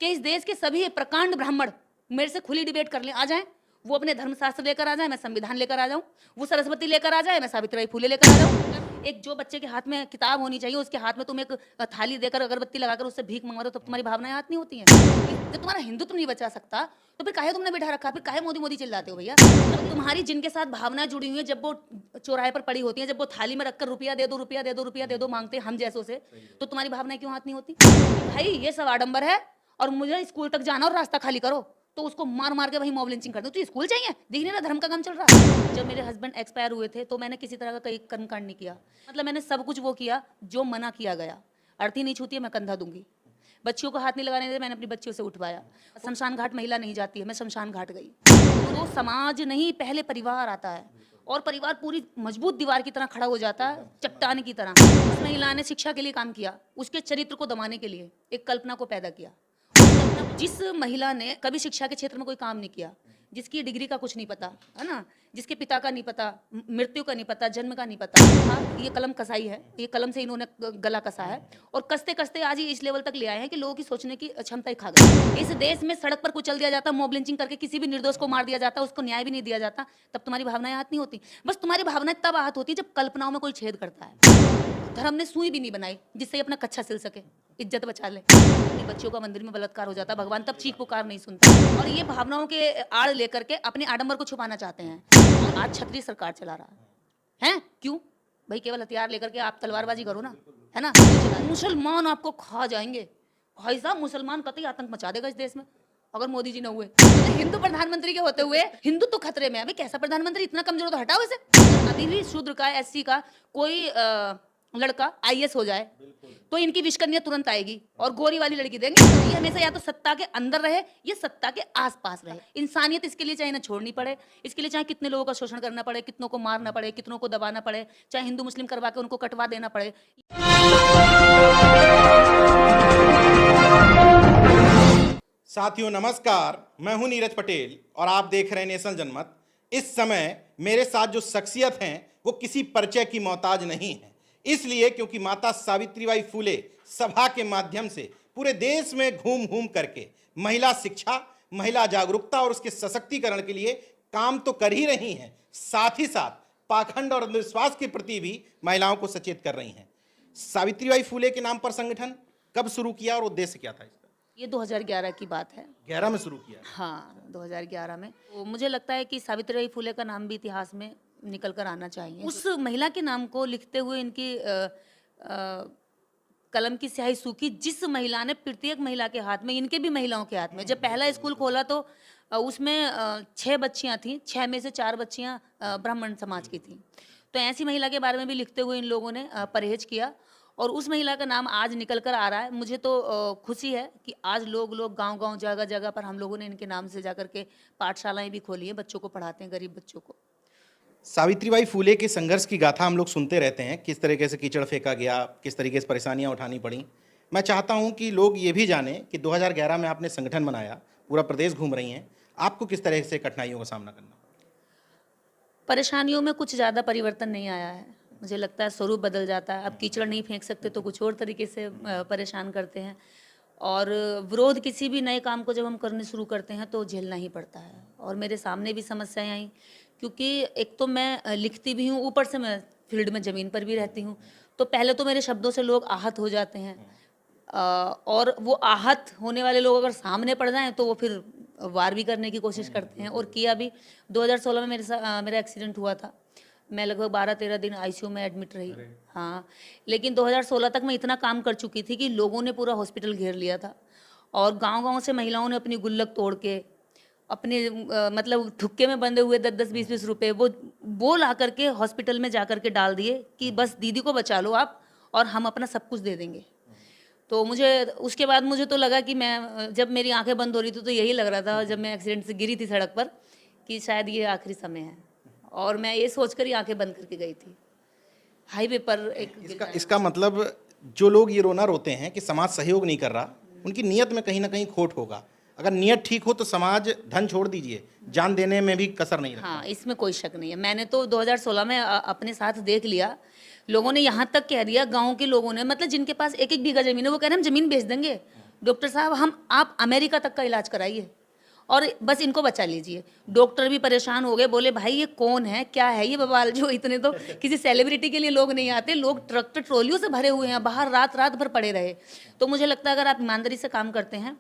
कि इस देश के सभी प्रकांड ब्राह्मण मेरे से खुली डिबेट कर लें, आ जाएं। वो अपने धर्मशास्त्र लेकर आ जाए, मैं संविधान लेकर आ जाऊं। वो सरस्वती लेकर आ जाए, मैं सावित्रीबाई फुले लेकर आ जाऊं। एक जो बच्चे के हाथ में किताब होनी चाहिए, उसके हाथ में तुम एक थाली देकर अगरबत्ती लगाकर उससे भीख मंगवा दो, तब तुम्हारी भावनाएं हाथ नहीं होती हैं। जब तुम्हारा हिंदुत्व नहीं बचा सकता तो फिर काहे तुमने बिठा रखा, फिर काहे मोदी मोदी चिल्लाते हो भैया। जब तुम्हारी जिनके साथ भावनाएं जुड़ी हुई है, जब वो चौराहे पर पड़ी होती हैं, जब वो थाली में रखकर रुपया दे दो, रुपया दे दो, रुपया दे दो मांगते हैं हम जैसों से, तो तुम्हारी भावनाएं क्यों हाथ नहीं होती? भाई ये सब आडंबर है, और मुझे स्कूल तक जाना और रास्ता खाली करो तो उसको मार मार के वही मॉब लिंचिंग कर दो। तो स्कूल चाहिए, दिख नहीं ना धर्म का काम चल रहा है। जब मेरे हस्बैंड एक्सपायर हुए थे तो मैंने किसी तरह का कोई कर्मकांड नहीं किया, मतलब मैंने सब कुछ वो किया जो मना किया गया। अर्थी नहीं छूती है, मैं कंधा दूंगी। बच्चियों को हाथ नहीं लगाने दे, मैंने अपनी बच्चियों से उठवाया। शमशान घाट महिला नहीं जाती है, मैं शमशान घाट गई। तो समाज नहीं, पहले परिवार आता है, और परिवार पूरी मजबूत दीवार की तरह खड़ा हो जाता है, चट्टान की तरह। उस महिला ने शिक्षा के लिए काम किया, उसके चरित्र को दबाने के लिए एक कल्पना को पैदा किया। जिस महिला ने कभी शिक्षा के क्षेत्र में कोई काम नहीं किया, जिसकी डिग्री का कुछ नहीं पता है ना, जिसके पिता का नहीं पता, मृत्यु का नहीं पता, जन्म का नहीं पता, हाँ ये कलम कसाई है, ये कलम से इन्होंने गला कसा है, और कसते कसते आज ये इस लेवल तक ले आए हैं कि लोगों की सोचने की क्षमता ही खा गई। इस देश में सड़क पर कुचल दिया जाता, मॉब लिंचिंग करके किसी भी निर्दोष को मार दिया जाता, उसको न्याय भी नहीं दिया जाता, तब तुम्हारी भावनाएं आहत नहीं होती। बस तुम्हारी भावनाएं तब आहत होती जब कल्पनाओं में कोई छेद करता है। धर्म ने सुई भी नहीं बनाई जिससे अपना कच्छा सिल सके, इज्जत बचा ले। बच्चियों का मंदिर में बलात्कार हो जाता, भगवान तब चीख पुकार नहीं सुनता, और ये भावनाओं के आड़ लेकर के अपने आडंबर को छुपाना चाहते हैं। आज छत्री सरकार चला रहा है, क्यों भाई? केवल हथियार लेकर के आप तलवारबाजी करो ना, है ना। मुसलमान आपको खा जाएंगे भाई साहब, मुसलमान कतई आतंक मचा देगा इस देश में अगर मोदी जी न हुए। हिंदू प्रधानमंत्री के होते हुए हिंदू तो खतरे में है। अभी कैसा प्रधानमंत्री, इतना कमजोर, तो हटाओ इसे। अभी भी शूद्र का, एससी का कोई लड़का आईएएस हो जाए तो इनकी विष्कन्या तुरंत आएगी और गोरी वाली लड़की देंगे। तो ये हमेशा या तो सत्ता के अंदर रहे या सत्ता के आसपास रहे। इंसानियत इसके लिए चाहे ना छोड़नी पड़े, इसके लिए चाहे कितने लोगों का शोषण करना पड़े, कितनों को मारना पड़े, कितनों को दबाना पड़े, चाहे हिंदू मुस्लिम करवा के उनको कटवा देना पड़े। साथियों नमस्कार, मैं हूं नीरज पटेल और आप देख रहे हैं नेशनल जनमत। इस समय मेरे साथ जो शख्सियत हैं वो किसी परिचय की मोहताज नहीं है, इसलिए क्योंकि माता सावित्रीबाई फुले सभा के माध्यम से पूरे देश में घूम घूम करके महिला शिक्षा, महिला जागरूकता और उसके सशक्तिकरण के लिए काम तो कर ही रही हैं, साथ ही साथ पाखंड और अंधविश्वास के प्रति भी महिलाओं को सचेत कर रही हैं। सावित्रीबाई फुले के नाम पर संगठन कब शुरू किया और उद्देश्य क्या था इसका? ये 2011 की बात है। 11 में शुरू किया? हाँ, 2011 में। तो मुझे लगता है कि सावित्रीबाई फुले का नाम भी इतिहास में निकल कर आना चाहिए। उस महिला के नाम को लिखते हुए इनकी कलम की स्याही सूखी। जिस महिला ने प्रत्येक महिला के हाथ में, इनके भी महिलाओं के हाथ में, जब पहला स्कूल खोला तो उसमें 6 बच्चियां थीं, 6 में से 4 बच्चियां ब्राह्मण समाज की थीं। तो ऐसी महिला के बारे में भी लिखते हुए इन लोगों ने परहेज किया और उस महिला का नाम आज निकल कर आ रहा है। मुझे तो खुशी है कि आज लोग गांव-गांव, जगह-जगह पर हम लोगों ने इनके नाम से जाकर के पाठशालाएं भी खोली हैं, बच्चों को पढ़ाते हैं, गरीब बच्चों को। सावित्रीबाई फुले के संघर्ष की गाथा हम लोग सुनते रहते हैं, किस तरीके से कीचड़ फेंका गया, किस तरीके से परेशानियां उठानी पड़ी। मैं चाहता हूं कि लोग ये भी जानें कि 2011 में आपने संगठन बनाया, पूरा प्रदेश घूम रही हैं, आपको किस तरह से कठिनाइयों का सामना करना पड़ा? परेशानियों में कुछ ज़्यादा परिवर्तन नहीं आया है। मुझे लगता है स्वरूप बदल जाता है। अब कीचड़ नहीं फेंक सकते तो कुछ और तरीके से परेशान करते हैं, और विरोध किसी भी नए काम को जब हम करने शुरू करते हैं तो झेलना ही पड़ता है। और मेरे सामने भी समस्याएं आई, क्योंकि एक तो मैं लिखती भी हूँ, ऊपर से मैं फील्ड में ज़मीन पर भी रहती हूँ। तो पहले तो मेरे शब्दों से लोग आहत हो जाते हैं, और वो आहत होने वाले लोग अगर सामने पड़ जाएं तो वो फिर वार भी करने की कोशिश करते हैं, और किया भी। 2016 में मेरा एक्सीडेंट हुआ था। मैं लगभग 12-13 दिन आईसीयू में एडमिट रही। हाँ, लेकिन 2016 तक मैं इतना काम कर चुकी थी कि लोगों ने पूरा हॉस्पिटल घेर लिया था, और गांव-गांव से महिलाओं ने अपनी गुल्लक तोड़ के, अपने मतलब ठुक्के में बंधे हुए 10-10, 20-20 रुपये वो ला करके हॉस्पिटल में जा करके डाल दिए कि बस दीदी को बचा लो आप, और हम अपना सब कुछ दे देंगे। तो मुझे उसके बाद मुझे तो लगा कि मैं, जब मेरी आंखें बंद हो रही थी तो यही लग रहा था, जब मैं एक्सीडेंट से गिरी थी सड़क पर, कि शायद ये आखिरी समय है। और मैं ये सोचकर ही आंखें बंद करके गई थी हाईवे पर। इसका मतलब जो लोग ये रोना रोते हैं कि समाज सहयोग नहीं कर रहा, उनकी नीयत में कहीं ना कहीं खोट होगा। अगर नीयत ठीक हो तो समाज धन छोड़ दीजिए, जान देने में भी कसर नहीं रखता। हाँ, इसमें कोई शक नहीं है। मैंने तो 2016 में अपने साथ देख लिया। लोगों ने यहाँ तक कह दिया, गांव के लोगों ने, मतलब जिनके पास 1-1 बीघा जमीन है, वो कह रहे हैं हम जमीन बेच देंगे, डॉक्टर साहब आप अमेरिका तक का इलाज कराइए और बस इनको बचा लीजिए। डॉक्टर भी परेशान हो गए, बोले भाई ये कौन है, क्या है ये बवाल, जो इतने तो किसी सेलिब्रिटी के लिए लोग नहीं आते, लोग ट्रक ट्रॉलियों से भरे हुए हैं, बाहर रात रात भर पड़े रहे। तो मुझे लगता है अगर आप ईमानदारी से काम करते हैं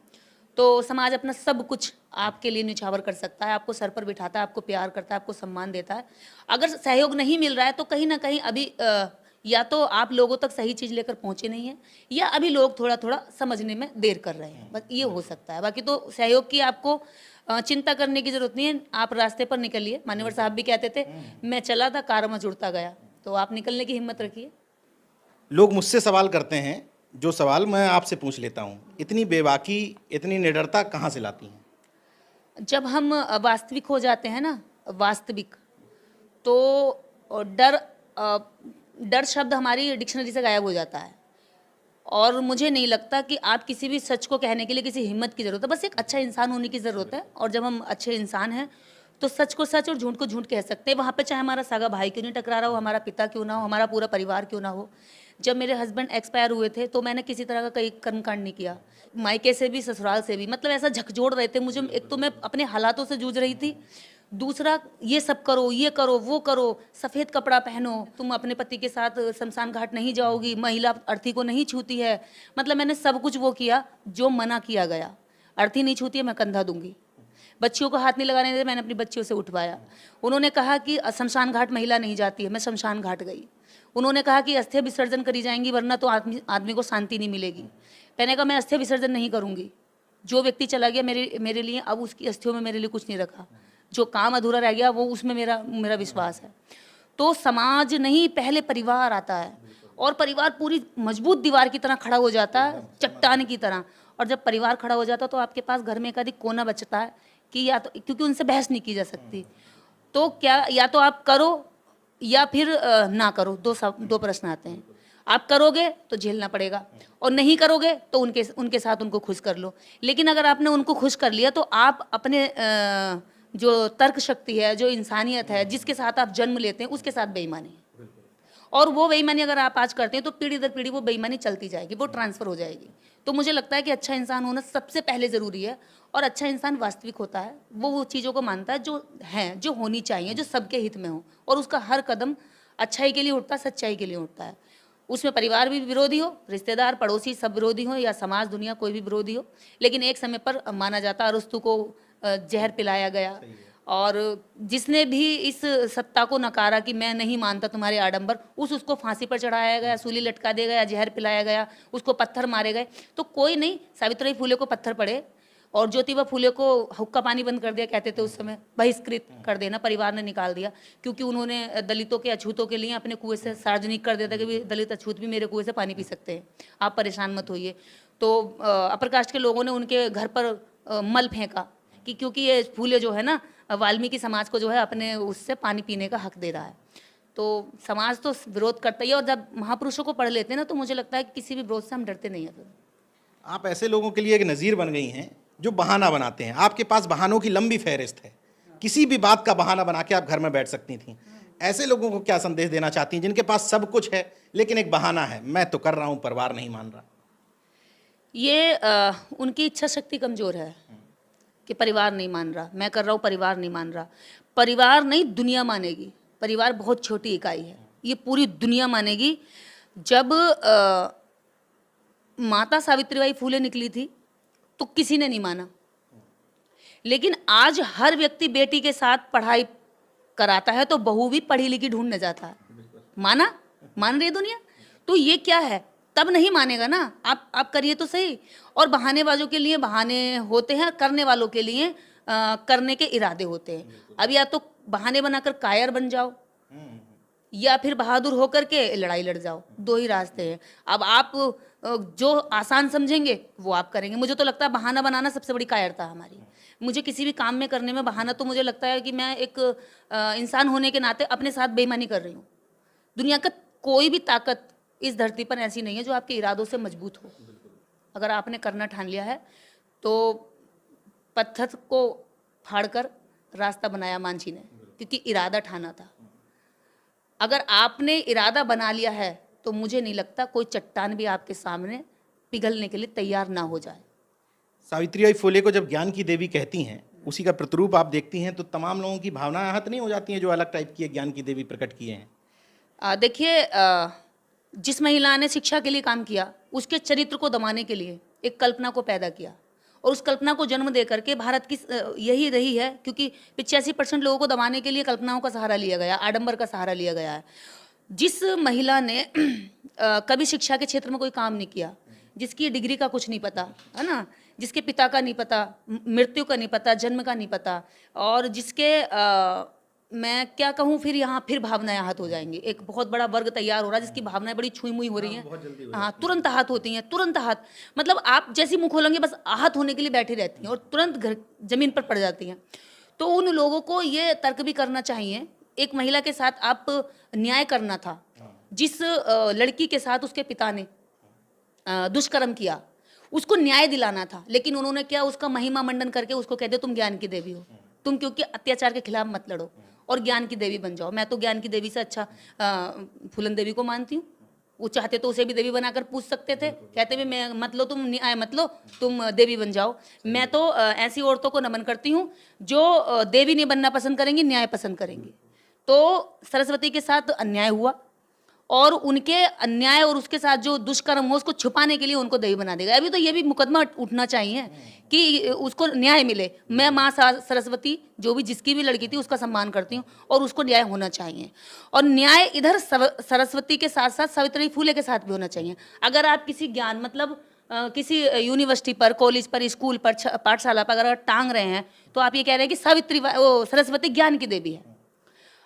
तो समाज अपना सब कुछ आपके लिए निछावर कर सकता है, आपको सर पर बिठाता है, आपको प्यार करता है, आपको सम्मान देता है। अगर सहयोग नहीं मिल रहा है तो कहीं ना कहीं अभी या तो आप लोगों तक सही चीज़ लेकर पहुंचे नहीं हैं, या अभी लोग थोड़ा थोड़ा समझने में देर कर रहे हैं, बस ये हो सकता है। बाकी तो सहयोग की आपको चिंता करने की जरूरत नहीं है, आप रास्ते पर निकलिए। मान्यवर साहब भी कहते थे मैं चला था कार में जुड़ता गया, तो आप निकलने की हिम्मत रखिए। लोग मुझसे सवाल करते हैं, जो सवाल मैं आपसे पूछ लेता हूँ, इतनी बेबाकी, इतनी निडरता कहाँ से लाती हैं? जब हम वास्तविक हो जाते हैं ना, वास्तविक, तो डर शब्द हमारी डिक्शनरी से गायब हो जाता है। और मुझे नहीं लगता कि आप किसी भी सच को कहने के लिए किसी हिम्मत की ज़रूरत है, बस एक अच्छा इंसान होने की ज़रूरत है। और जब हम अच्छे इंसान हैं तो सच को सच और झूठ को झूठ कह सकते हैं। वहाँ पे चाहे हमारा सगा भाई क्यों नहीं टकरा रहा हो, हमारा पिता क्यों ना हो, हमारा पूरा परिवार क्यों ना हो। जब मेरे हस्बैंड एक्सपायर हुए थे तो मैंने किसी तरह का कोई कर्मकांड नहीं किया, मायके से भी ससुराल से भी, मतलब ऐसा झकझोर रहे थे मुझे। एक तो मैं अपने हालातों से जूझ रही थी, दूसरा ये सब करो, ये करो, वो करो, सफ़ेद कपड़ा पहनो, तुम अपने पति के साथ शमशान घाट नहीं जाओगी, महिला अर्थी को नहीं छूती है। मतलब मैंने सब कुछ वो किया जो मना किया गया। अर्थी नहीं छूती है, मैं कंधा दूंगी। बच्चियों को हाथ नहीं लगाने देते, मैंने अपनी बच्चियों से उठवाया। उन्होंने कहा कि शमशान घाट महिला नहीं जाती है, मैं शमशान घाट गई। उन्होंने कहा कि अस्थियां विसर्जन करी जाएंगी वरना तो आदमी को शांति नहीं मिलेगी। मैंने कहा मैं अस्थियां विसर्जन नहीं करूंगी। जो व्यक्ति चला गया मेरे लिए, अब उसकी अस्थियों में मेरे लिए कुछ नहीं रखा। जो काम अधूरा रह गया वो उसमें मेरा विश्वास है। तो समाज नहीं, पहले परिवार आता है, और परिवार पूरी मजबूत दीवार की तरह खड़ा हो जाता है, चट्टान की तरह। और जब परिवार खड़ा हो जाता है तो आपके पास घर में एक आधी कोना बचता है कि या तो, क्योंकि उनसे बहस नहीं की जा सकती, तो क्या या तो आप करो या फिर ना करो। दो प्रश्न आते हैं। आप करोगे तो झेलना पड़ेगा, और नहीं करोगे तो उनके साथ उनको खुश कर लो। लेकिन अगर आपने उनको खुश कर लिया तो आप अपने जो तर्क शक्ति है, जो इंसानियत है, जिसके साथ आप जन्म लेते हैं, उसके साथ बेईमानी है। और वो बेईमानी अगर आप आज करते हैं तो पीढ़ी दर पीढ़ी वो बेईमानी चलती जाएगी, वो ट्रांसफर हो जाएगी। तो मुझे लगता है कि अच्छा इंसान होना सबसे पहले ज़रूरी है। और अच्छा इंसान वास्तविक होता है, वो चीज़ों को मानता है जो हैं, जो होनी चाहिए, जो सबके हित में हो, और उसका हर कदम अच्छाई के लिए उठता है, सच्चाई के लिए उठता है। उसमें परिवार भी विरोधी हो, रिश्तेदार, पड़ोसी सब विरोधी हो, या समाज दुनिया कोई भी विरोधी हो, लेकिन एक समय पर माना जाता है अरस्तु को जहर पिलाया गया। और जिसने भी इस सत्ता को नकारा कि मैं नहीं मानता तुम्हारे आडंबर, उसको फांसी पर चढ़ाया गया, सूली लटका दिया गया, जहर पिलाया गया, उसको पत्थर मारे गए। तो कोई नहीं, सावित्रीबाई फुले को पत्थर पड़े और ज्योतिबा फुले को हुक्का पानी बंद कर दिया, कहते थे उस समय, बहिष्कृत कर देना, परिवार ने निकाल दिया, क्योंकि उन्होंने दलितों के अछूतों के लिए अपने कुएं से सार्वजनिक कर दिया था कि दलित अछूत भी मेरे कुएं से पानी पी सकते हैं, आप परेशान मत होइए। तो अपर कास्ट के लोगों ने उनके घर पर मल फेंका कि क्योंकि ये फूले जो है ना, वाल्मीकि समाज को जो है अपने उससे पानी पीने का हक दे रहा है। तो समाज तो विरोध करता ही है, और जब महापुरुषों को पढ़ लेते हैं ना तो मुझे लगता है कि किसी भी विरोध से हम डरते नहीं हैं। फिर आप ऐसे लोगों के लिए एक नज़ीर बन गई हैं जो बहाना बनाते हैं। आपके पास बहानों की लंबी फहरिस्त है, किसी भी बात का बहाना बना के आप घर में बैठ सकती थी। ऐसे लोगों को क्या संदेश देना चाहती हैं जिनके पास सब कुछ है लेकिन एक बहाना है, मैं तो कर रहा हूं, परिवार नहीं मान रहा? ये उनकी इच्छा शक्ति कमजोर है कि परिवार नहीं मान रहा, मैं कर रहा हूँ, परिवार नहीं मान रहा। परिवार नहीं, दुनिया मानेगी। परिवार बहुत छोटी इकाई है, ये पूरी दुनिया मानेगी। जब माता सावित्रीबाई फूले निकली थी तो किसी ने नहीं माना, लेकिन आज हर व्यक्ति बेटी के साथ पढ़ाई कराता है तो बहू भी पढ़ी लिखी ढूंढने जाता है। मान रही है दुनिया? तो ये क्या है? तब नहीं मानेगा ना। आप करिए तो सही। और बहानेबाजों के लिए बहाने होते हैं, करने वालों के लिए करने के इरादे होते हैं। अब या तो बहाने बनाकर कायर बन जाओ, या फिर बहादुर होकर के लड़ाई लड़ जाओ, दो ही रास्ते हैं। अब आप जो आसान समझेंगे वो आप करेंगे। मुझे तो लगता है बहाना बनाना सबसे बड़ी कायरता हमारी। मुझे किसी भी काम में करने में बहाना, तो मुझे लगता है कि मैं एक इंसान होने के नाते अपने साथ बेईमानी कर रही हूँ। दुनिया का कोई भी ताकत इस धरती पर ऐसी नहीं है जो आपके इरादों से मजबूत हो। अगर आपने करना ठान लिया है तो पत्थर को फाड़कर रास्ता बनाया मांझी ने, क्योंकि इरादा ठाना था। अगर आपने इरादा बना लिया है तो मुझे नहीं लगता कोई चट्टान भी आपके सामने पिघलने के लिए तैयार ना हो जाए। सावित्रीबाई फुले को जब ज्ञान की देवी कहती हैं, उसी का प्रतिरूप आप देखती हैं, तो तमाम लोगों की भावनाएं आहत नहीं हो जाती हैं जो अलग टाइप की ज्ञान की देवी प्रकट किए हैं? देखिए, जिस महिला ने शिक्षा के लिए काम किया, उसके चरित्र को दबाने के लिए एक कल्पना को पैदा किया, और उस कल्पना को जन्म दे करके भारत की यही रही है, क्योंकि 85% लोगों को दबाने के लिए कल्पनाओं का सहारा लिया गया, आडंबर का सहारा लिया गया है। जिस महिला ने कभी शिक्षा के क्षेत्र में कोई काम नहीं किया, जिसकी डिग्री का कुछ नहीं पता, है ना, जिसके पिता का नहीं पता, मृत्यु का नहीं पता, जन्म का नहीं पता, और जिसके मैं क्या कहूँ, फिर यहाँ फिर भावनाएं आहत हो जाएंगी। एक बहुत बड़ा वर्ग तैयार हो रहा है जिसकी भावनाएं बड़ी छुई मुई हो रही हैं। हाँ, तुरंत आहत होती हैं, तुरंत आहत, मतलब आप जैसी मुंह खोलेंगे बस आहत होने के लिए बैठी रहती हैं और तुरंत घर जमीन पर पड़ जाती हैं। तो उन लोगों को ये तर्क भी करना चाहिए, एक महिला के साथ आप न्याय करना था। जिस लड़की के साथ उसके पिता ने दुष्कर्म किया, उसको न्याय दिलाना था, लेकिन उन्होंने क्या, उसका महिमा मंडन करके उसको कह दिया तुम ज्ञान की देवी हो, तुम क्योंकि अत्याचार के खिलाफ मत लड़ो और ज्ञान की देवी बन जाओ। मैं तो ज्ञान की देवी से अच्छा फूलन देवी को मानती हूँ। वो चाहते तो उसे भी देवी बनाकर पूछ सकते थे, कहते भी मैं मत लो, तुम न्याय मत लो, तुम देवी बन जाओ। मैं तो ऐसी औरतों को नमन करती हूँ जो देवी नहीं बनना पसंद करेंगी, न्याय पसंद करेंगी। तो सरस्वती के साथ अन्याय हुआ, और उनके अन्याय और उसके साथ जो दुष्कर्म हो उसको छुपाने के लिए उनको देवी बना देगा। अभी तो ये भी मुकदमा उठना चाहिए कि उसको न्याय मिले। मैं माँ सरस्वती, जो भी जिसकी भी लड़की थी, उसका सम्मान करती हूँ और उसको न्याय होना चाहिए। और न्याय इधर सरस्वती के साथ साथ सावित्री फुले के साथ भी होना चाहिए। अगर आप किसी ज्ञान, मतलब किसी यूनिवर्सिटी पर, कॉलेज पर, स्कूल पर, पाठशाला पर अगर टांग रहे हैं, तो आप ये कह रहे हैं कि सरस्वती ज्ञान की देवी है।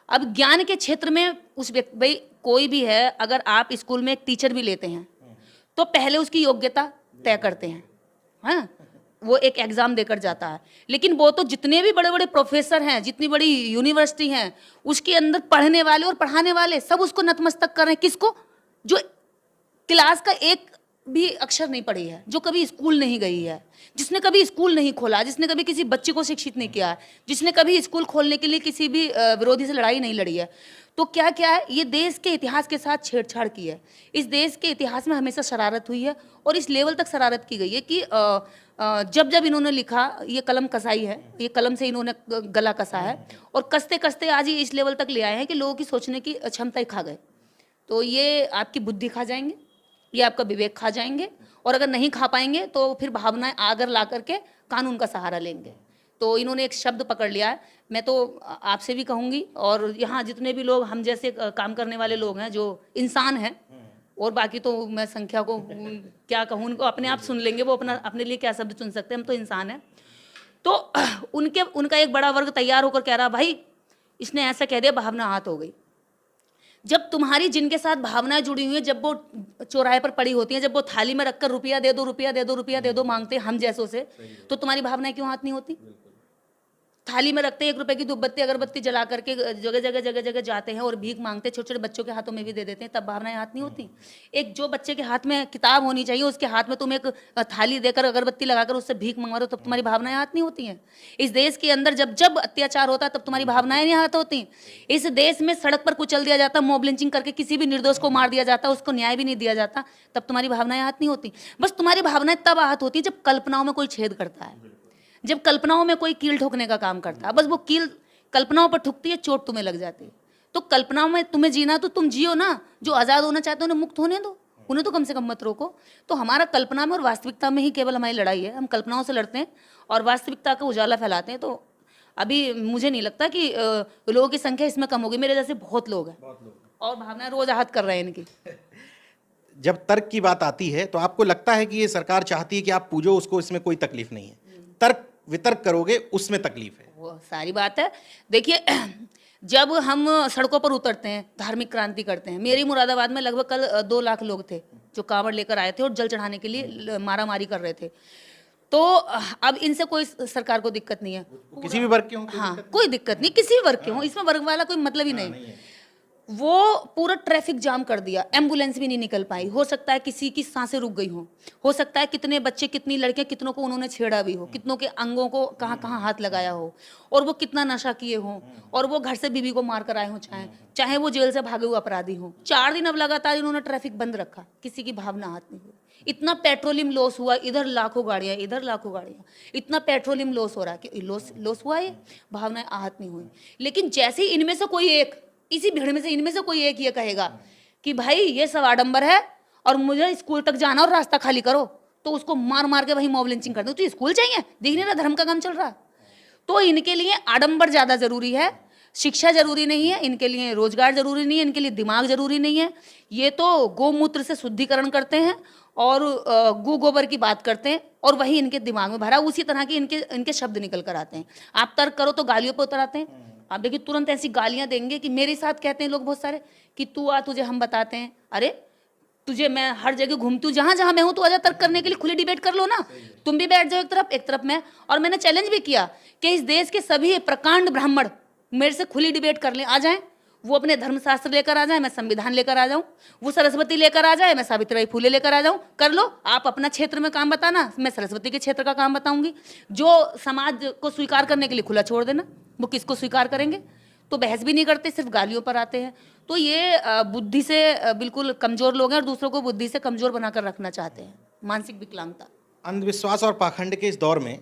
अब ज्ञान के क्षेत्र में उस व्यक्ति, भाई कोई भी है, अगर आप स्कूल में एक टीचर भी लेते हैं तो पहले उसकी योग्यता तय करते हैं, हाँ, वो एक एग्जाम देकर जाता है। लेकिन वो तो जितने भी बड़े बड़े प्रोफेसर हैं, जितनी बड़ी यूनिवर्सिटी हैं, उसके अंदर पढ़ने वाले और पढ़ाने वाले सब उसको नतमस्तक कर रहे हैं। किसको? जो क्लास का एक भी अक्षर नहीं पढ़ी है, जो कभी स्कूल नहीं गई है, जिसने कभी स्कूल नहीं खोला, जिसने कभी किसी बच्चे को शिक्षित नहीं किया है, जिसने कभी स्कूल खोलने के लिए किसी भी विरोधी से लड़ाई नहीं लड़ी है। तो क्या क्या है, ये देश के इतिहास के साथ छेड़छाड़ की है। इस देश के इतिहास में हमेशा शरारत हुई है, और इस लेवल तक शरारत की गई है कि जब जब इन्होंने लिखा, ये कलम कसाई है, ये कलम से इन्होंने गला कसा है, और कसते कसते आज ये इस लेवल तक ले आए हैं कि लोगों की सोचने की क्षमता ही खा गए। तो ये आपकी बुद्धि खा जाएंगे, ये आपका विवेक खा जाएंगे, और अगर नहीं खा पाएंगे तो फिर भावनाएं आगर ला करके कानून का सहारा लेंगे। तो इन्होंने एक शब्द पकड़ लिया है। मैं तो आपसे भी कहूँगी, और यहाँ जितने भी लोग हम जैसे काम करने वाले लोग हैं, जो इंसान हैं, और बाकी तो मैं संख्या को क्या कहूँ, उनको अपने आप सुन लेंगे, वो अपने लिए क्या शब्द चुन सकते हैं, हम तो इंसान हैं। तो उनका एक बड़ा वर्ग तैयार होकर कह रहा, भाई इसने ऐसा कह दिया, भावना आहत हो गई। जब तुम्हारी जिनके साथ भावनाएं जुड़ी हुई हैं, जब वो चौराहे पर पड़ी होती हैं, जब वो थाली में रखकर रुपया दे दो, रुपया दे दो, रुपया दे दो मांगते हैं हम जैसों से, तो तुम्हारी भावनाएं क्यों हाथ नहीं होती? थाली में रखते 1 रुपए की धूपबत्ती अगरबत्ती जला करके जगह जगह जाते हैं और भीख मांगते, छोटे छोटे बच्चों के हाथों में भी दे देते हैं, तब भावनाएं हाथ नहीं होती? एक जो बच्चे के हाथ में किताब होनी चाहिए, उसके हाथ में तुम एक थाली देकर अगरबत्ती लगाकर उससे भीख मंगवा दो, तब तुम्हारी भावनाएं हाथ नहीं होती हैं? इस देश के अंदर जब जब अत्याचार होता है, तब तुम्हारी भावनाएं नहीं हाथ होती? इस देश में सड़क पर कुचल दिया जाता, मॉब लिंचिंग करके किसी भी निर्दोष को मार दिया जाता, उसको न्याय भी नहीं दिया जाता, तब तुम्हारी भावनाएं हाथ नहीं होती? बस तुम्हारी भावनाएं तब आहत होती है जब कल्पनाओं में कोई छेद करता है, जब कल्पनाओं में कोई कील ठोकने का काम करता है। बस वो कील कल्पनाओं पर ठुकती है, चोट तुम्हें लग जाती है। तो कल्पनाओं में तुम्हें जीना, तो तुम जियो ना। जो आज़ाद होना चाहते हो उन्हें मुक्त होने दो, उन्हें तो कम से कम मत रोको। तो हमारा कल्पना में और वास्तविकता में ही केवल हमारी लड़ाई है। हम कल्पनाओं से लड़ते हैं और वास्तविकता का उजाला फैलाते हैं। तो अभी मुझे नहीं लगता कि लोगों की संख्या इसमें कम होगी। मेरे जैसे बहुत लोग हैं और भावनाएं रोज आहत कर रहे हैं इनकी। जब तर्क की बात आती है तो आपको लगता है कि ये सरकार चाहती है कि आप पूजो उसको, इसमें कोई तकलीफ नहीं है, तर्क वितर्क करोगे उसमें तकलीफ है? वो सारी बात है। देखिए, जब हम सड़कों पर उतरते हैं, धार्मिक क्रांति करते हैं, मेरी मुरादाबाद में लगभग कल 2 लाख लोग थे जो कांवड़ लेकर आए थे और जल चढ़ाने के लिए मारा मारी कर रहे थे। तो अब इनसे कोई सरकार को दिक्कत नहीं है, किसी भी वर्ग के हों? हाँ, कोई दिक्कत नहीं, किसी भी वर्ग के हों, इसमें वर्ग वाला कोई मतलब ही नहीं। वो पूरा ट्रैफिक जाम कर दिया, एम्बुलेंस भी नहीं निकल पाई। हो सकता है किसी की सांसें रुक गई हो सकता है कितने बच्चे, कितनी लड़कियां, कितनों को उन्होंने छेड़ा भी हो, कितनों के अंगों को कहाँ कहाँ हाथ लगाया हो, और वो कितना नशा किए हों, और वो घर से बीवी को मार कर आए हों, चाहे वो जेल से भागे हुए अपराधी हों। 4 दिन अब लगातार इन्होंने ट्रैफिक बंद रखा, किसी की भावना हाथ नहीं हुई। इतना पेट्रोलियम लॉस हुआ, इधर लाखों गाड़ियां, इधर लाखों गाड़ियां, इतना पेट्रोलियम लॉस हो रहा है कि लॉस हुआ, ये भावनाएं आहत नहीं हुई। लेकिन जैसे ही इनमें से कोई एक, इसी भीड़ में से इनमें से कोई एक ये कहेगा कि भाई ये सब आडंबर है और मुझे स्कूल तक जाना और रास्ता खाली करो, तो उसको मार मार के वही मॉब लिंचिंग कर दो। तो स्कूल चाहिए, देख नहीं रहा धर्म का काम चल रहा है। तो इनके लिए आडंबर ज्यादा जरूरी है, शिक्षा जरूरी नहीं है, इनके लिए रोजगार जरूरी नहीं है, इनके लिए दिमाग जरूरी नहीं है। ये तो गोमूत्र से शुद्धिकरण करते हैं और गू गोबर की बात करते हैं और वही इनके दिमाग में भरा, उसी तरह के इनके शब्द निकल कर आते हैं। आप तर्क करो तो गालियों पर उतर आते हैं। आप देखिए तुरंत ऐसी गालियां देंगे कि मेरे साथ कहते हैं लोग बहुत सारे कि तू आ, तुझे हम बताते हैं। अरे तुझे मैं हर जगह घूमती हूँ, जहां जहां मैं हूं, तो आजा तर्क करने के लिए, खुली डिबेट कर लो ना। तुम भी बैठ जाओ एक तरफ मैं। और मैंने चैलेंज भी किया कि इस देश के सभी प्रकांड ब्राह्मण मेरे से खुली डिबेट कर लें, आ जाएं। वो अपने धर्मशास्त्र लेकर आ जाए, मैं संविधान लेकर आ जाऊं। वो सरस्वती लेकर आ जाए, मैं सावित्रीबाई फुले लेकर आ जाऊं। कर लो आप अपना क्षेत्र में काम बताना, मैं सरस्वती के क्षेत्र का काम बताऊंगी। जो समाज को स्वीकार करने के लिए खुला छोड़ देना, वो किसको स्वीकार करेंगे। तो बहस भी नहीं करते, सिर्फ गालियों पर आते हैं। तो ये बुद्धि से बिल्कुल कमजोर लोग हैं और दूसरों को बुद्धि से कमजोर बनाकर रखना चाहते हैं, मानसिक विकलांगता। अंधविश्वास और पाखंड के इस दौर में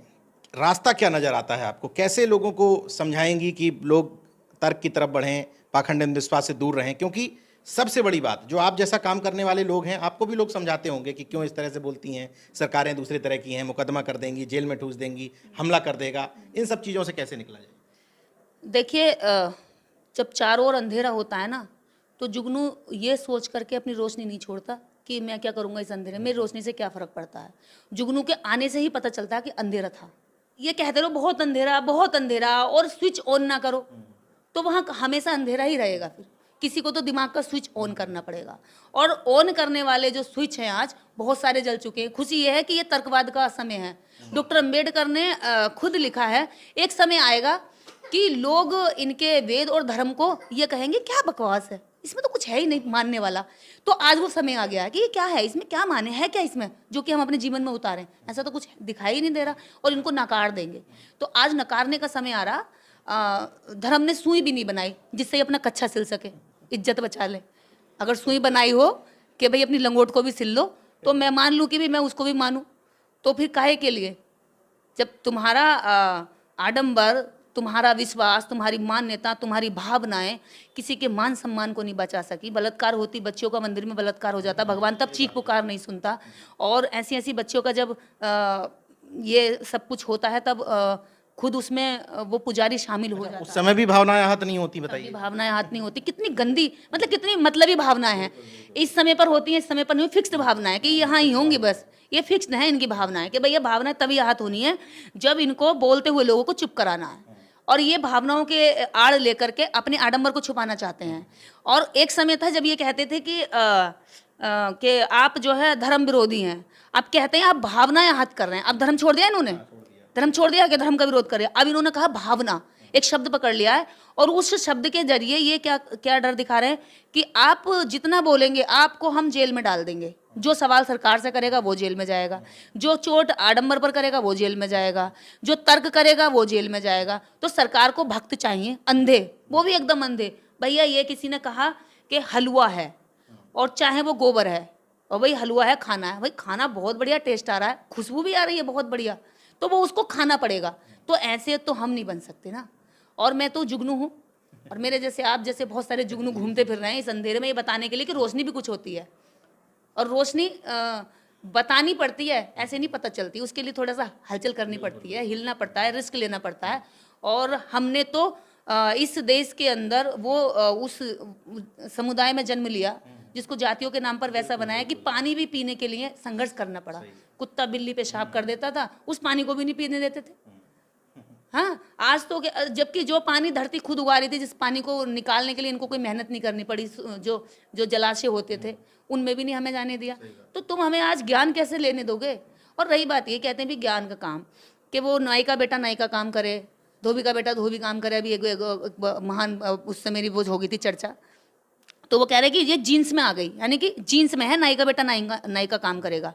रास्ता क्या नजर आता है आपको? कैसे लोगों को समझाएंगी कि लोग तर्क की तरफ बढ़ें, पाखंड अंधविश्वास से दूर रहें? क्योंकि सबसे बड़ी बात, जो आप जैसा काम करने वाले लोग हैं, आपको भी लोग समझाते होंगे कि क्यों इस तरह से बोलती हैं, सरकारें दूसरे तरह की हैं, मुकदमा कर देंगी, जेल में ठूस देंगी, हमला कर देगा। इन सब चीज़ों से कैसे निकला जाए? देखिए जब चारों ओर अंधेरा होता है ना, तो जुगनू ये सोच करके अपनी रोशनी नहीं छोड़ता कि मैं क्या करूंगा इस अंधेरे में, मेरी रोशनी से क्या फर्क पड़ता है। जुगनू के आने से ही पता चलता है कि अंधेरा था। ये कहते रहो बहुत अंधेरा और स्विच ऑन ना करो, तो वहाँ हमेशा अंधेरा ही रहेगा। फिर किसी को तो दिमाग का स्विच ऑन करना पड़ेगा, और ऑन करने वाले जो स्विच हैं आज बहुत सारे जल चुके हैं। खुशी ये है कि ये तर्कवाद का समय है। डॉक्टर अंबेडकर ने खुद लिखा है, एक समय आएगा कि लोग इनके वेद और धर्म को ये कहेंगे क्या बकवास है, इसमें तो कुछ है ही नहीं मानने वाला। तो आज वो समय आ गया है कि ये क्या है, इसमें क्या माने है, क्या इसमें जो कि हम अपने जीवन में उतारें। ऐसा तो कुछ दिखाई ही नहीं दे रहा और इनको नकार देंगे। तो आज नकारने का समय आ रहा। धर्म ने सुई भी नहीं बनाई जिससे ये अपना कच्छा सिल सके, इज्जत बचा ले। अगर सुई बनाई हो कि भाई अपनी लंगोट को भी सिल लो, तो मैं मान लूँ कि भी मैं उसको भी मानूँ। तो फिर काहे के लिए? जब तुम्हारा आडंबर, तुम्हारा विश्वास, तुम्हारी मान्यता, तुम्हारी भावनाएं किसी के मान सम्मान को नहीं बचा सकी। बलात्कार होती, बच्चियों का मंदिर में बलात्कार हो जाता, भगवान तब चीख पुकार नहीं सुनता। और ऐसी ऐसी बच्चियों का जब ये सब कुछ होता है, तब खुद उसमें वो पुजारी शामिल हो जाता है। उस समय भी भावनाएं आहत नहीं होती? बताइए। भावनाएं आहत नहीं होती? कितनी गंदी, मतलब कितनी मतलबी भावनाएं हैं। इस समय पर होती है, इस समय पर नहीं। फिक्स्ड भावनाएं कि यहाँ ही होंगी, बस ये फिक्स्ड है इनकी भावनाएं कि भैया भावनाएं तभी आहत होनी है जब इनको बोलते हुए लोगों को चुप कराना है। और ये भावनाओं के आड़ लेकर के अपने आडंबर को छुपाना चाहते हैं। और एक समय था जब ये कहते थे कि आप जो है धर्म विरोधी हैं। अब कहते हैं आप भावनाएं आहत कर रहे हैं। अब धर्म छोड़ दिया इन्होंने, धर्म छोड़ दिया कि धर्म का विरोध करे। अब इन्होंने कहा भावना, एक शब्द पकड़ लिया है और उस शब्द के जरिए ये क्या डर दिखा रहे हैं कि आप जितना बोलेंगे आपको हम जेल में डाल देंगे। जो सवाल सरकार से करेगा वो जेल में जाएगा, जो चोट आडंबर पर करेगा वो जेल में जाएगा, जो तर्क करेगा वो जेल में जाएगा। तो सरकार को भक्त चाहिए, अंधे, वो भी एकदम अंधे। भैया ये किसी ने कहा कि हलवा है और चाहे वो गोबर है, और भाई हलवा है, खाना है, भाई खाना बहुत बढ़िया टेस्ट आ रहा है, खुशबू भी आ रही है बहुत बढ़िया, तो वो उसको खाना पड़ेगा। तो ऐसे तो हम नहीं बन सकते ना। और मैं तो जुगनू हूँ, और मेरे जैसे आप जैसे बहुत सारे जुगनू घूमते फिर रहे हैं इस अंधेरे में, ये बताने के लिए कि रोशनी भी कुछ होती है। और रोशनी बतानी पड़ती है, ऐसे नहीं पता चलती। उसके लिए थोड़ा सा हलचल करनी पड़ती है, हिलना पड़ता है, रिस्क लेना पड़ता है। और हमने तो इस देश के अंदर वो उस समुदाय में जन्म लिया जिसको जातियों के नाम पर वैसा बनाया कि पानी भी पीने के लिए संघर्ष करना पड़ा। कुत्ता बिल्ली पेशाब कर देता था, उस पानी को भी नहीं पीने देते थे। हाँ, आज तो जबकि जो पानी धरती खुद उगा रही थी, जिस पानी को निकालने के लिए इनको कोई मेहनत नहीं करनी पड़ी, जो जलाशय होते थे उनमें भी नहीं हमें जाने दिया। तो तुम हमें आज ज्ञान कैसे लेने दोगे? और रही बात ये, कहते हैं भी ज्ञान का काम कि वो नाई का बेटा नाई का काम करे, धोबी का बेटा धोबी काम करे। अभी एक महान उससे मेरी वो हो गई थी चर्चा, तो वो कह रहे कि ये जीन्स में आ गई, यानी कि जीन्स में है नाई का बेटा नाई का काम करेगा।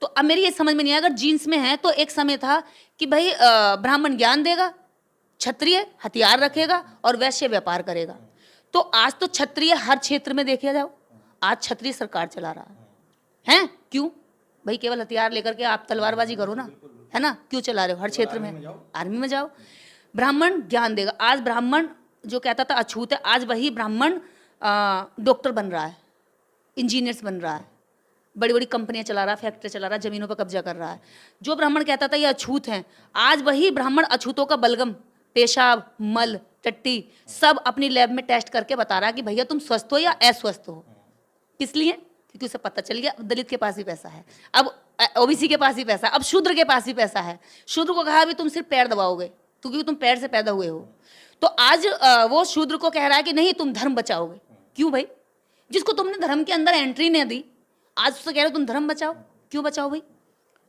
तो अब मेरी ये समझ में नहीं आया, अगर जीन्स में है तो एक समय था कि भाई ब्राह्मण ज्ञान देगा, क्षत्रिय हथियार रखेगा और वैश्य व्यापार करेगा। तो आज तो क्षत्रिय हर क्षेत्र में देखा जाओ, आज क्षत्रिय सरकार चला रहा है। क्यों? भाई केवल हथियार लेकर के आप तलवारबाजी करो ना, है ना, क्यों चला रहे हो? हर क्षेत्र में आर्मी में जाओ। ब्राह्मण ज्ञान देगा। आज ब्राह्मण जो कहता था अछूत है, आज वही ब्राह्मण डॉक्टर बन रहा है, इंजीनियर्स बन रहा है, बड़ी बड़ी कंपनियां चला रहा है, फैक्ट्री चला रहा है, जमीनों पर कब्जा कर रहा है। जो ब्राह्मण कहता था ये अछूत हैं, आज वही ब्राह्मण अछूतों का बलगम, पेशाब, मल, टट्टी सब अपनी लैब में टेस्ट करके बता रहा है कि भैया तुम स्वस्थ हो या अस्वस्थ हो। किस लिए? क्योंकि उसे पता चल गया दलित के पास भी पैसा है, अब ओबीसी के पास भी पैसा है, अब शूद्र के पास भी पैसा है। शूद्र को कहा भी तुम सिर्फ पैर दबाओगे क्योंकि तुम पैर से पैदा हुए हो। तो आज वो शूद्र को कह रहा है कि नहीं तुम धर्म बचाओगे। क्यों भाई? जिसको तुमने धर्म के अंदर एंट्री नहीं दी, आज उससे कह रहे हो तुम धर्म बचाओ। क्यों बचाओ भाई?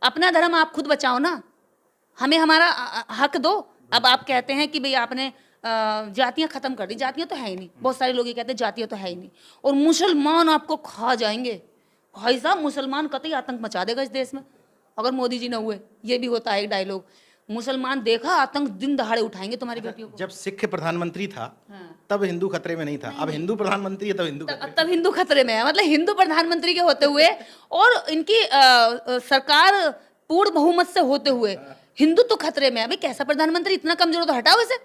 अपना धर्म आप खुद बचाओ ना, हमें हमारा हक दो। अब आप कहते हैं कि भाई आपने जातियां खत्म कर दी। जातियां तो है ही नहीं, बहुत सारे लोग ये कहते हैं जातियां तो है ही नहीं, और मुसलमान आपको खा जाएंगे। भाई साहब मुसलमान कतई आतंक मचा देगा इस देश में अगर मोदी जी न हुए। ये भी होता है एक डायलॉग, मुसलमान देखा आतंक दिन दहाड़े उठाएंगे तुम्हारी बेटियों को। जब सिख प्रधानमंत्री था तब हिंदू खतरे में नहीं था, अब हिंदू प्रधानमंत्री है तब हिंदू तब हिंदू खतरे में है। मतलब हिंदू प्रधानमंत्री के होते हुए और इनकी सरकार पूर्ण बहुमत से होते हुए हिंदू तो खतरे में है। भाई कैसा प्रधानमंत्री, इतना कमजोर हो तो हटाओ इसे।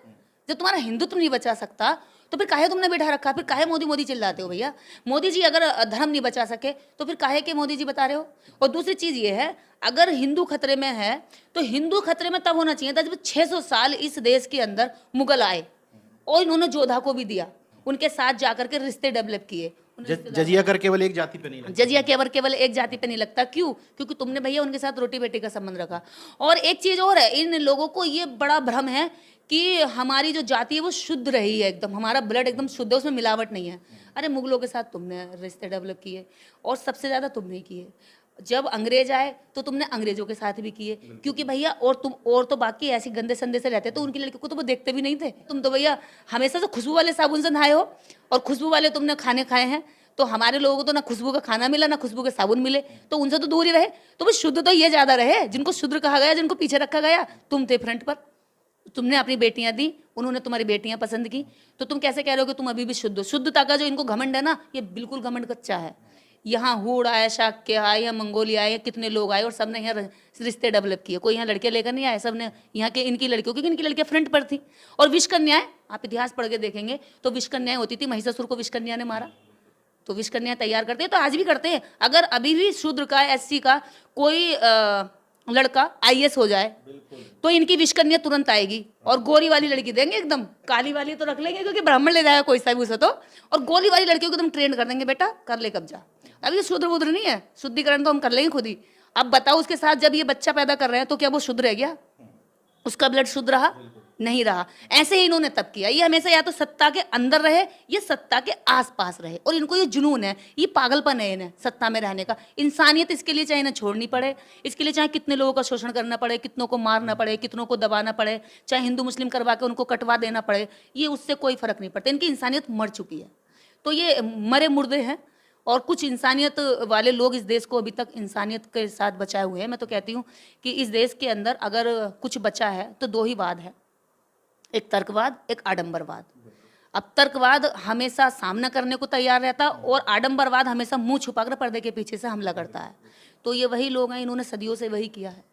जब तुम्हारा हिंदुत्व नहीं बचा सकता तो फिर काहे तुमने बैठा रखा? फिर काहे मोदी मोदी चिल्लाते हो? भैया मोदी जी अगर धर्म नहीं बचा सके तो फिर काहे के मोदी जी बता रहे हो? और दूसरी चीज ये है, अगर हिंदू खतरे में है तो हिंदू खतरे में तब होना चाहिए था जब 600 साल इस देश के अंदर मुगल आए और इन्होंने जोधा को भी दिया, उनके साथ जाकर के रिश्ते डेवलप किए। जजिया कर केवल एक जाति पे नहीं लगता। जजिया केवल एक जाति पे नहीं लगता। क्यों? क्योंकि तुमने भैया उनके साथ रोटी बेटी का संबंध रखा। और एक चीज और है, इन लोगों को ये बड़ा भ्रम है कि हमारी जो जाति है वो शुद्ध रही है, एकदम हमारा ब्लड एकदम शुद्ध है, उसमें मिलावट नहीं है। अरे मुगलों के साथ तुमने रिश्ते डेवलप किए और सबसे ज्यादा तुमने किए। जब अंग्रेज आए तो तुमने अंग्रेजों के साथ भी किए, क्योंकि भैया और तो बाकी ऐसी गंदे संदे से रहते तो उनकी लड़कियों को तो वो देखते भी नहीं थे। तुम तो भैया हमेशा से खुशबू वाले साबुन से नहाए हो और खुशबू वाले तुमने खाने खाए हैं। तो हमारे लोगों को तो ना खुशबू का खाना मिला ना खुशबू के साबुन मिले, तो उनसे तो दूर ही रहे। तो वो शुद्ध तो ये ज्यादा रहे, जिनको शुद्ध कहा गया, जिनको पीछे रखा गया। तुम थे फ्रंट पर, तुमने अपनी बेटियां दी, उन्होंने तुम्हारी बेटियां पसंद की। तो तुम कैसे कह रहे हो कि तुम अभी भी शुद्ध हो? शुद्धता का जो इनको घमंड है ना, ये बिल्कुल घमंड कच्चा है। यहाँ हूड़ आया, शाक्य आए या मंगोलिया आए, कितने लोग आए और सबने यहाँ रिश्ते डेवलप किए। कोई यहाँ लड़के लेकर नहीं आए, सबने यहाँ के इनकी लड़कियों, क्योंकि इनकी लड़कियां फ्रंट पर थी। और विषकन्याएं, आप इतिहास पढ़ के देखेंगे तो विषकन्याएं होती थी। महिषासुर को विषकन्या ने मारा, तो विषकन्या तैयार करते हैं, तो आज भी करते हैं। अगर अभी भी शूद्र का, एससी का कोई लड़का आईएएस हो जाए तो इनकी विषकन्या तुरंत आएगी और गोरी वाली लड़की देंगे, एकदम काली वाली तो रख लेंगे क्योंकि ब्राह्मण ले जाएगा कोई सा भी उसे तो, और गोरी वाली लड़कियों को एकदम ट्रेन कर देंगे, बेटा कर ले कब्जा। अभी ये शूद्र वूद्र नहीं है, शुद्धिकरण तो हम कर लेंगे खुद ही। अब बताओ उसके साथ जब ये बच्चा पैदा कर रहे हैं तो क्या वो शुद्ध रह गया? उसका ब्लड शुद्ध रहा? नहीं रहा। ऐसे ही इन्होंने तब किया। ये हमेशा या तो सत्ता के अंदर रहे या सत्ता के आसपास रहे, और इनको ये जुनून है, ये पागलपन है इन्हें सत्ता में रहने का। इंसानियत इसके लिए चाहे इन्हें छोड़नी पड़े, इसके लिए चाहे कितने लोगों का शोषण करना पड़े, कितनों को मारना पड़े, कितनों को दबाना पड़े, चाहे हिंदू मुस्लिम करवा के उनको कटवा देना पड़े, ये उससे कोई फर्क नहीं पड़ता। इनकी इंसानियत मर चुकी है, तो ये मरे मुर्दे हैं। और कुछ इंसानियत वाले लोग इस देश को अभी तक इंसानियत के साथ बचाए हुए हैं। मैं तो कहती हूँ कि इस देश के अंदर अगर कुछ बचा है तो दो ही वाद है, एक तर्कवाद, एक आडंबरवाद। अब तर्कवाद हमेशा सामना करने को तैयार रहता और आडंबरवाद हमेशा मुंह छुपाकर पर्दे के पीछे से हमला करता है। तो ये वही लोग हैं, इन्होंने सदियों से वही किया है।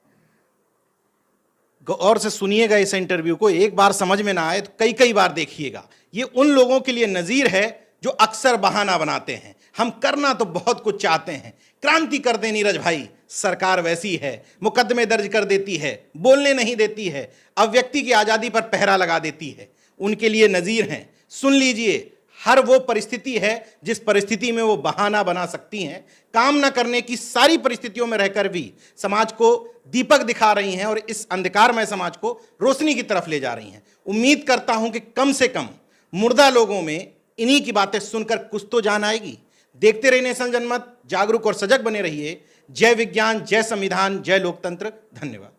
गौर से सुनिएगा इस इंटरव्यू को, एक बार समझ में ना आए तो कई कई बार देखिएगा। ये उन लोगों के लिए नजीर है जो अक्सर बहाना बनाते हैं, हम करना तो बहुत कुछ चाहते हैं, क्रांति कर दे नीरज भाई, सरकार वैसी है, मुकदमे दर्ज कर देती है, बोलने नहीं देती है, अभिव्यक्ति की आजादी पर पहरा लगा देती है। उनके लिए नजीर हैं। सुन लीजिए, हर वो परिस्थिति है जिस परिस्थिति में वो बहाना बना सकती हैं, काम ना करने की सारी परिस्थितियों में रहकर भी समाज को दीपक दिखा रही हैं और इस अंधकारमय समाज को रोशनी की तरफ ले जा रही हैं। उम्मीद करता हूं कि कम से कम मुर्दा लोगों में इन्हीं की बातें सुनकर कुछ तो जान आएगी। देखते रहिए नेशनल जनमत, जागरूक और सजग बने रहिए। जय विज्ञान, जय संविधान, जय लोकतंत्र। धन्यवाद।